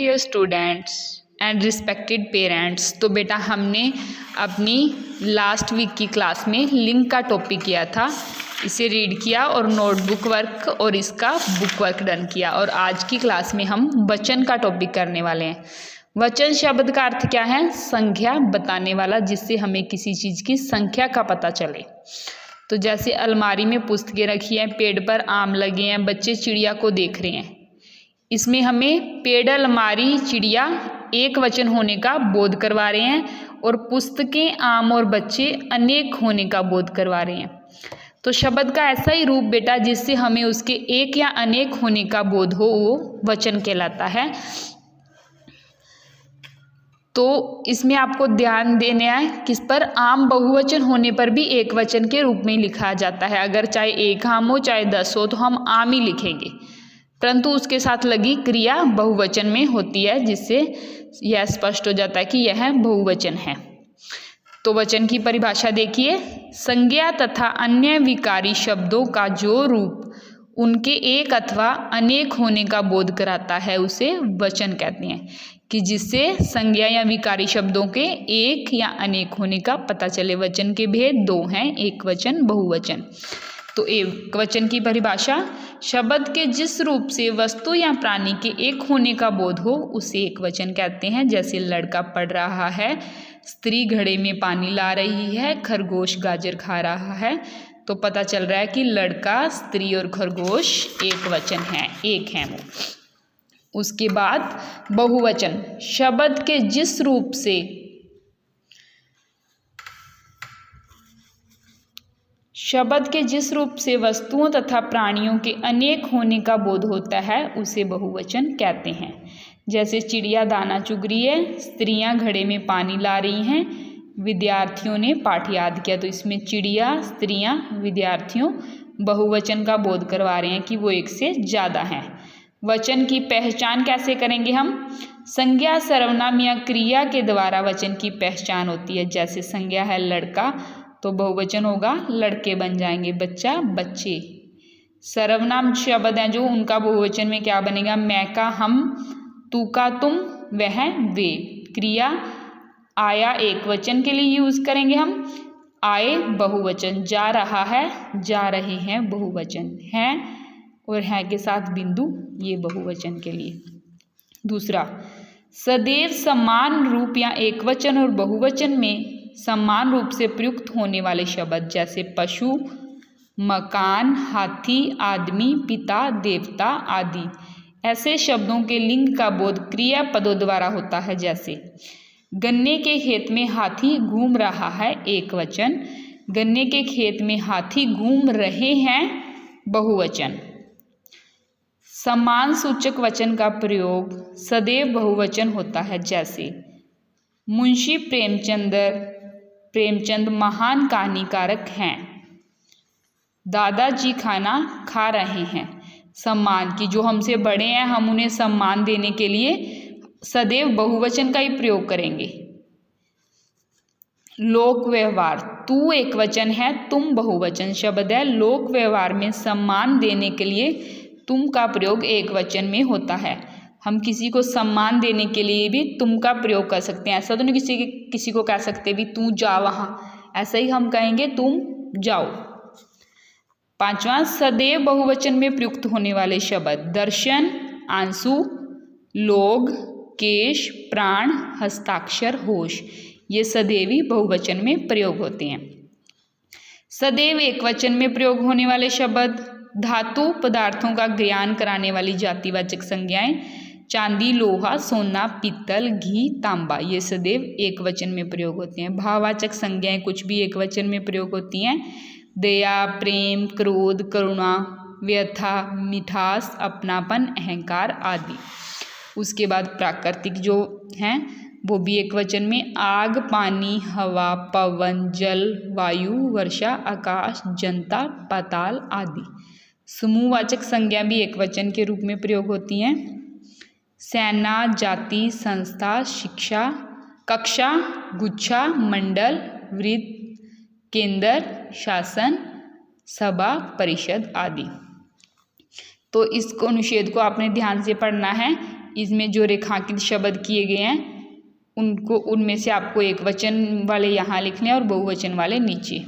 Dear students and respected parents. तो बेटा हमने अपनी लास्ट वीक की क्लास में लिंक का टॉपिक किया था, इसे रीड किया और नोटबुक वर्क और इसका बुक वर्क डन किया। और आज की क्लास में हम वचन का टॉपिक करने वाले हैं। वचन शब्द का अर्थ क्या है? संख्या बताने वाला, जिससे हमें किसी चीज़ की संख्या का पता चले। तो जैसे अलमारी में पुस्तकें रखी हैं, पेड़ पर आम लगे हैं, बच्चे चिड़िया को देख रहे हैं। इसमें हमें पेड़, अलमारी, चिड़िया एक वचन होने का बोध करवा रहे हैं और पुस्तकें, आम और बच्चे अनेक होने का बोध करवा रहे हैं। तो शब्द का ऐसा ही रूप बेटा जिससे हमें उसके एक या अनेक होने का बोध हो, वो वचन कहलाता है। तो इसमें आपको ध्यान देना है किस पर? आम बहुवचन होने पर भी एक वचन के रूप में लिखा जाता है। अगर चाहे एक आम हो चाहे 10 हो तो हम आम ही लिखेंगे, परंतु उसके साथ लगी क्रिया बहुवचन में होती है, जिससे यह स्पष्ट हो जाता है कि यह बहुवचन है। तो वचन की परिभाषा देखिए। संज्ञा तथा अन्य विकारी शब्दों का जो रूप उनके एक अथवा अनेक होने का बोध कराता है, उसे वचन कहते हैं। कि जिससे संज्ञा या विकारी शब्दों के एक या अनेक होने का पता चले। वचन के भेद दो हैं, एक वचन, बहुवचन। तो एक वचन की परिभाषा, शब्द के जिस रूप से वस्तु या प्राणी के एक होने का बोध हो, उसे एक वचन कहते हैं। जैसे लड़का पढ़ रहा है, स्त्री घड़े में पानी ला रही है, खरगोश गाजर खा रहा है। तो पता चल रहा है कि लड़का, स्त्री और खरगोश एक वचन है, एक है वो। उसके बाद बहुवचन, शब्द के जिस रूप से वस्तुओं तथा प्राणियों के अनेक होने का बोध होता है, उसे बहुवचन कहते हैं। जैसे चिड़िया दाना चुग रही है, स्त्रियां घड़े में पानी ला रही हैं, विद्यार्थियों ने पाठ याद किया। तो इसमें चिड़िया, स्त्रियां, विद्यार्थियों बहुवचन का बोध करवा रहे हैं कि वो एक से ज़्यादा हैं। वचन की पहचान कैसे करेंगे हम? संज्ञा, सर्वनाम या क्रिया के द्वारा वचन की पहचान होती है। जैसे संज्ञा है लड़का, तो बहुवचन होगा लड़के बन जाएंगे, बच्चा, बच्चे। सर्वनाम शब्द हैं जो, उनका बहुवचन में क्या बनेगा? मैं का हम, तू का तुम, वह वे। क्रिया आया एक वचन के लिए यूज करेंगे हम, आए बहुवचन। जा रहा है, जा रहे हैं बहुवचन। हैं और है के साथ बिंदु, ये बहुवचन के लिए। दूसरा, सदैव समान रूप या एक वचन और बहुवचन में समान रूप से प्रयुक्त होने वाले शब्द, जैसे पशु, मकान, हाथी, आदमी, पिता, देवता आदि। ऐसे शब्दों के लिंग का बोध क्रिया पदों द्वारा होता है। जैसे गन्ने के खेत में हाथी घूम रहा है, एक वचन। गन्ने के खेत में हाथी घूम रहे हैं, बहुवचन। समान सूचक वचन का प्रयोग सदैव बहुवचन होता है। जैसे मुंशी प्रेमचंद महान कहानीकारक हैं, दादाजी खाना खा रहे हैं। सम्मान की, जो हमसे बड़े हैं, हम उन्हें सम्मान देने के लिए सदैव बहुवचन का ही प्रयोग करेंगे। लोक व्यवहार, तू एक वचन है, तुम बहुवचन शब्द है। लोक व्यवहार में सम्मान देने के लिए तुम का प्रयोग एक वचन में होता है। हम किसी को सम्मान देने के लिए भी तुम का प्रयोग कर सकते हैं। ऐसा तो नहीं किसी को कह सकते भी तू जा वहाँ, ऐसा ही हम कहेंगे तुम जाओ। पांचवा, सदैव बहुवचन में प्रयुक्त होने वाले शब्द, दर्शन, आंसू, लोग, केश, प्राण, हस्ताक्षर, होश, ये सदैव ही बहुवचन में प्रयोग होते हैं। सदैव एक वचन में प्रयोग होने वाले शब्द, धातु पदार्थों का ज्ञान कराने वाली जातिवाचक संज्ञाएं, चांदी, लोहा, सोना, पीतल, घी, तांबा, ये सदैव एक वचन में प्रयोग होते हैं। भाववाचक संज्ञाएं कुछ भी एक वचन में प्रयोग होती हैं। दया, प्रेम, क्रोध, करुणा, व्यथा, मिठास, अपनापन, अहंकार आदि। उसके बाद प्राकृतिक जो हैं वो भी एक वचन में, आग, पानी, हवा, पवन, जल, वायु, वर्षा, आकाश, जनता, पाताल आदि। समूहवाचक संज्ञा भी एक वचन के रूप में प्रयोग होती हैं। सेना, जाति, संस्था, शिक्षा, कक्षा, गुच्छा, मंडल, वृत्त, केंद्र, शासन, सभा, परिषद आदि। तो इस अनुच्छेद को आपने ध्यान से पढ़ना है इसमें जो रेखांकित शब्द किए गए हैं उनमें से आपको एक वचन वाले यहाँ लिखने हैं और बहुवचन वाले नीचे।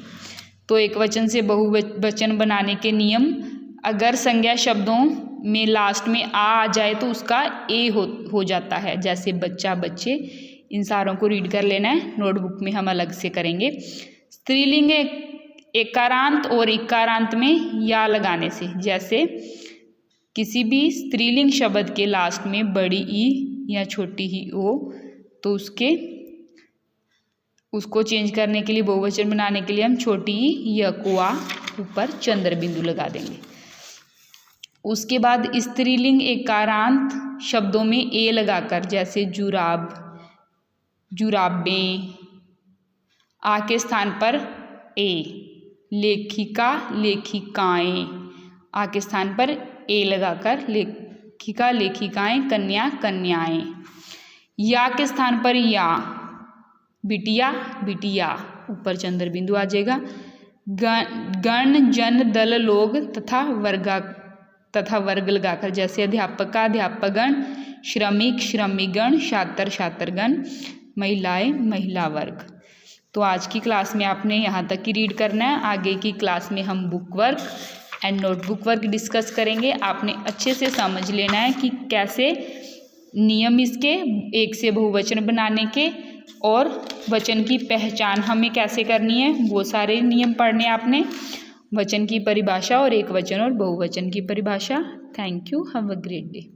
तो एक वचन से बहुवचन बनाने के नियम, अगर संज्ञा शब्दों में लास्ट में आ जाए तो उसका ए हो जाता है, जैसे बच्चा, बच्चे। इन सारों को रीड कर लेना है, नोटबुक में हम अलग से करेंगे। स्त्रीलिंग एकारांत और इकारांत में या लगाने से, जैसे किसी भी स्त्रीलिंग शब्द के लास्ट में बड़ी ई या छोटी ही ओ, तो उसको चेंज करने के लिए, बहुवचन बनाने के लिए हम छोटी ई या को आ ऊपर चंद्र बिंदु लगा देंगे। उसके बाद स्त्रीलिंग एकारांत शब्दों में ए लगाकर, जैसे जुराब, जुराबें, आ के स्थान पर ए। लेखिका, लेखिकाएं, आ के स्थान पर ए लगाकर लेखिका, लेखिकाएं, कन्या, कन्याएं। या के स्थान पर या, बिटिया, बिटिया, ऊपर चंद्र बिंदु आ जाएगा। गण, जन, दल, लोग तथा वर्ग लगाकर, जैसे अध्यापक, अध्यापकगण, श्रमिक, श्रमिकगण, छात्र, छात्रगण, महिलाएं, महिला वर्ग। तो आज की क्लास में आपने यहाँ तक ही रीड करना है। आगे की क्लास में हम book work and notebook work discuss करेंगे। आपने अच्छे से समझ लेना है कि कैसे नियम इसके एक से बहुवचन बनाने के और वचन की पहचान हमें कैसे करनी है, वो सारे नियम पढ़ने आपने। वचन की परिभाषा और एक वचन और बहुवचन की परिभाषा। Thank you, have a great day.